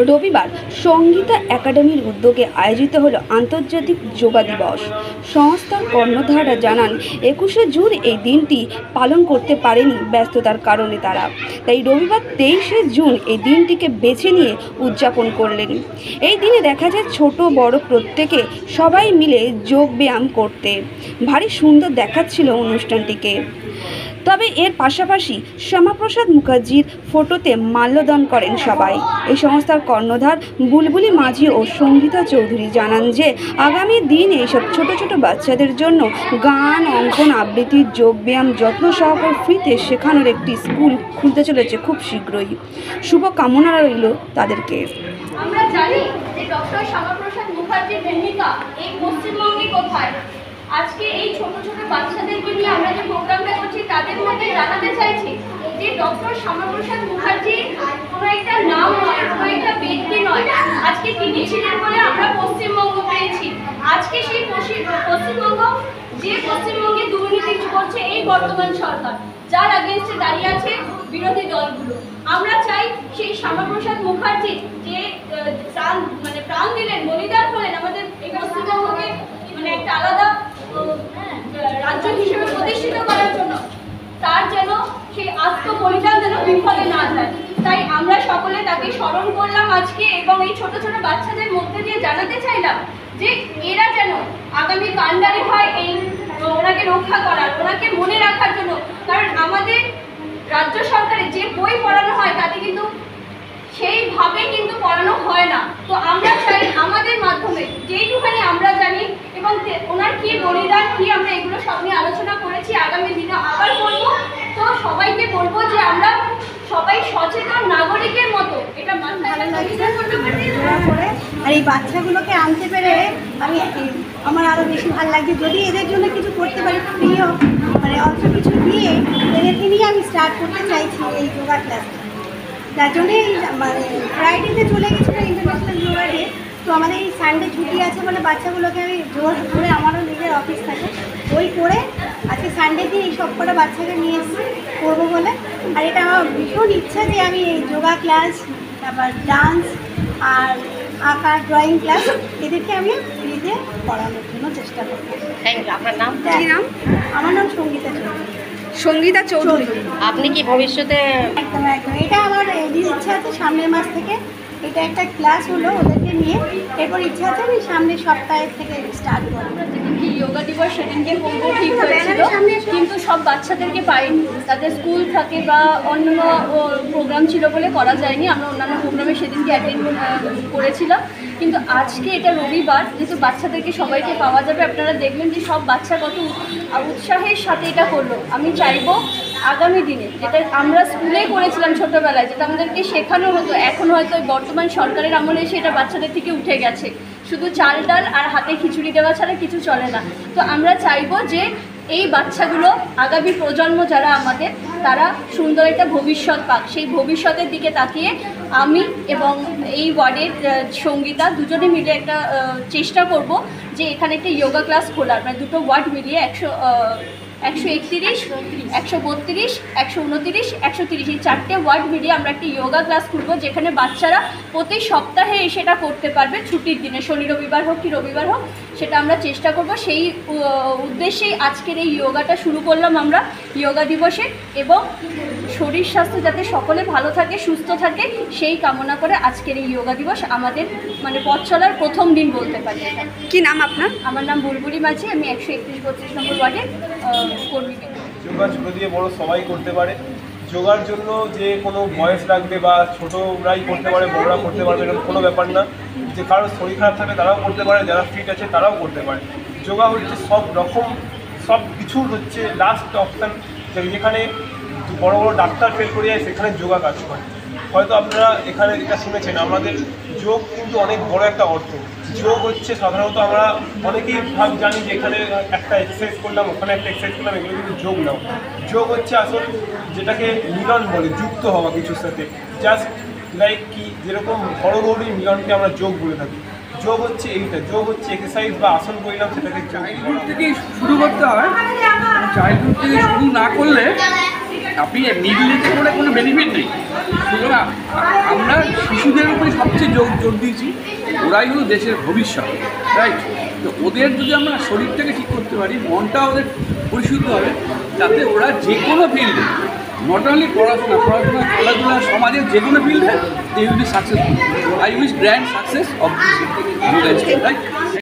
রবিবার সঙ্গীতা একাডেমির উদ্যোগে আয়োজিত হলো আন্তর্জাতিক যোগা দিবস। সংস্থার কর্ণধাররা জানান 21শে জুন এই দিনটি পালন করতে পারেনি ব্যস্ততার কারণে তারা, তাই রবিবার 23শে জুন এই দিনটিকে বেছে নিয়ে উদযাপন করলেন। এই দিনে দেখা যায় ছোট বড় প্রত্যেকে সবাই মিলে যোগ ব্যায়াম করতে ভারী সুন্দর দেখাচ্ছিল অনুষ্ঠানটিকে। তবে এর পাশাপাশি শ্যামাপ্রসাদ মুখার্জির ফটোতে মাল্যদান করেন সবাই। এই সংস্থার কর্ণধার বুলবুলি মাঝি ও সঙ্গীতা চৌধুরী জানান যে আগামী দিনে এইসব ছোট ছোট বাচ্চাদের জন্য গান, অঙ্কন, আবৃত্তি, যোগব্যায়াম যত্ন সহকারে ফ্রিতে শেখানোর একটি স্কুল খুলতে চলেছে খুব শীঘ্রই। শুভ কামনা রইল তাদেরকে। আমরা জানি যে ডক্টর শ্যামাপ্রসাদ মুখার্জির ভূমিকা এই পশ্চিমবঙ্গে কোথায়। আজকে এই ছোট ছোট বাচ্চাদেরকে নিয়ে আমরা যে প্রোগ্রামটা করছি তাদের মধ্যে জানাতে চাইছি যে ডক্টর শ্যামাপ্রসাদ মুখার্জি কোনো একটা নাম নয়, কোনো একটা ব্যক্তি নয়। আজকে তিনি ছিলেন বলে আমরা পশ্চিমবঙ্গ পেয়েছি। আজকে সেই পশ্চিমবঙ্গ, যে পশ্চিমবঙ্গে দুর্নীতি করছে এই বর্তমান সরকার, যার আগেনস্টে দাঁড়িয়ে আছে বিরোধী দলগুলো। আমরা চাই সেই শ্যামাপ্রসাদ মুখার্জি যে প্রাণ দিলেন, বলিদান হলেন আমাদের এই পশ্চিমবঙ্গকে একটা আলাদা রাজ্য হিসেবে প্রতিষ্ঠিত করার জন্য, তার যেন সেই আত্মবলিদান যেন বিফলে না যায়। তাই আমরা সকলে তাকে স্মরণ করলাম আজকে, এবং এই ছোট ছোট বাচ্চাদের মধ্যে দিয়ে জানাতে চাইলাম যে এরা যেন আগামী কাণ্ডারি হয় এই ওনাকে রক্ষা করার, ওনাকে মনে রাখার জন্য। কারণ আমাদের রাজ্য সরকারে যে বই পড়ানো হয় তাতে কিন্তু সেইভাবে কিন্তু পড়ানো হয় না। তো আমরা চাই আমাদের মাধ্যমে যেইটুখানি আমরা জানি এবং ওনার কি বলিদান কি, আমরা এগুলো সব নিয়ে আলোচনা করেছি, আগামী দিনে আবার করব। তো সবাইকে বলবো যে আমরা সবাই সচেতন নাগরিকের মতো এটা ভালো লাগছে করে। আর এই বাচ্চাগুলোকে আনতে পেরে আমার আরও বেশি ভালো লাগছে। যদি এদের জন্য কিছু করতে পারি, ফ্রিও অল্প কিছু দিয়ে এদেরকে নিয়ে আমি স্টার্ট করতে চাইছি এই যোগা ক্লাসটা। যার জন্যে ফ্রাইডেতে চলে গেছিলো ইন্টারন্যাশনাল যোগা ডে। তো আমাদের এই সানডে ছুটি আছে বলে বাচ্চাগুলোকে আমি জোর করে, আমারও নিজের অফিস থাকে, ওই করে আজকে সানডে দিন এই সব কটা বাচ্চাকে নিয়ে এসেছি করবো বলে। আর এটা আমার ভীষণ ইচ্ছা যে আমি এই যোগা ক্লাস, তারপর ডান্স আর আঁকা, ড্রয়িং ক্লাস এদেরকে আমি ফ্রিতে পড়ানোর জন্য চেষ্টা করবো। আপনার নাম? আমার নাম সঙ্গীতা চৌধুরী। সঙ্গীতা চৌধুরী, আপনি কি ভবিষ্যতে? একদম একদম, এটা আমার ইচ্ছা আছে সামনের মাস থেকে এটা একটা ক্লাস হলো ওদেরকে নিয়ে, এরপর ইচ্ছা আছে আমি সামনের সপ্তাহে থেকে স্টার্ট করবো। যেদিনকে যোগা দিবস সেদিনকে করবো ঠিক হয়েছিল, কিন্তু সব বাচ্চাদেরকে পাইনি, তাদের স্কুল থাকে বা অন্য প্রোগ্রাম ছিল বলে করা যায়নি। আমরা অন্যান্য প্রোগ্রামে সেদিনকে অ্যাটেন্ড করেছিলাম, কিন্তু আজকে এটা রবিবার, যেহেতু বাচ্চাদেরকে সবাইকে পাওয়া যাবে। আপনারা দেখবেন যে সব বাচ্চা কত উৎসাহের সাথে এটা করলো। আমি চাইবো আগামী দিনে যেটা আমরা স্কুলে করেছিলাম ছোটোবেলায়, যেটা আমাদেরকে শেখানো হতো, এখন হয়তো বর্তমান সরকারের আমলে এসে এটা বাচ্চাদের থেকে উঠে গেছে। শুধু চাল ডাল আর হাতে খিচুড়ি দেওয়া ছাড়া কিছু চলে না। তো আমরা চাইবো যে এই বাচ্চাগুলো আগামী প্রজন্ম যারা আমাদের, তারা সুন্দর একটা ভবিষ্যৎ পাক। সেই ভবিষ্যতের দিকে তাকিয়ে আমি এবং এই ওয়ার্ডের সঙ্গীতা দুজনে মিলে একটা চেষ্টা করব যে এখানে একটা যোগা ক্লাস খোলার, মানে দুটো ওয়ার্ড মিলিয়ে 131, 132, 129, 130 এই 4টে ওয়ার্ড মিলিয়ে আমরা একটা যোগা ক্লাস খুলবো, যেখানে বাচ্চারা প্রতি সপ্তাহে সেটা করতে পারবে। ছুটির দিনে, শনি রবিবার হোক কি রবিবার হোক, সেটা আমরা চেষ্টা করব। সেই উদ্দেশ্যেই আজকের এই যোগাটা শুরু করলাম আমরা যোগা দিবসে, এবং শরীর স্বাস্থ্য যাতে সকলে ভালো থাকে, সুস্থ থাকে, সেই কামনা করে আজকের এই যোগা দিবস আমাদের পথ চলার প্রথম দিন বলতে পারি। কি নাম আপনার? আমার নাম বুলবুলি মাঝি, আমি 131-32 নম্বর ওয়ার্ডের কর্মী। যোগা ছোটো দিয়ে বড় সবাই করতে পারে। যোগার জন্য যে কোনো বয়স লাগবে বা ছোটোরাই করতে পারে, বড়রা করতে পারবে, এরকম কোনো ব্যাপার না। যে কারোর শরীর খারাপ থাকলে তারাও করতে পারে, যারা ফিট আছে তারাও করতে পারে। যোগা হচ্ছে সব রকম সব কিছুর হচ্ছে লাস্ট অপশান, যেখানে বড় বড় ডাক্তার ফেল করে যায় সেখানে যোগা কাজ করে। হয়তো আপনারা এখানে এটা শুনেছেন, আমাদের যোগ কিন্তু অনেক বড় একটা অর্থ। যোগ হচ্ছে সাধারণত আমরা অনেকেই জানি যে এখানে একটা এক্সারসাইজ করলাম, ওখানে একটা এক্সারসাইজ করলাম, এগুলো কিন্তু যোগ নাও। যোগ হচ্ছে আসল যেটাকে মিলন বলে, যুক্ত হওয়া কিছুর সাথে। জাস্ট লাইক কি যেরকম ঘরগৌরী মিলনকে আমরা যোগ বলে থাকি, যোগ হচ্ছে এইটা। যোগ হচ্ছে এক্সারসাইজ বা আসন করলাম, সেটাকে চাইল্ডহুড থেকে শুরু করতে হয়। চাইল্ডহুড থেকে শুরু না করলে আপনি নির্লিতে করে কোনো বেনিফিট নেই। সুতরাং আমরা শিশুদের উপরে সবচেয়ে জোর দিয়েছি, ওরাই হলো দেশের ভবিষ্যৎ, রাইট? তো ওদের যদি আমরা শরীরটাকে ঠিক করতে পারি, মনটা ওদের পরিশুদ্ধ হবে, যাতে ওরা যে কোনো ফিল্ডে, নট অনলি পড়াশোনা, খেলাধুলা, সমাজের যে কোনো ফিল্ডে they will be successful. I wish grand success of this, right?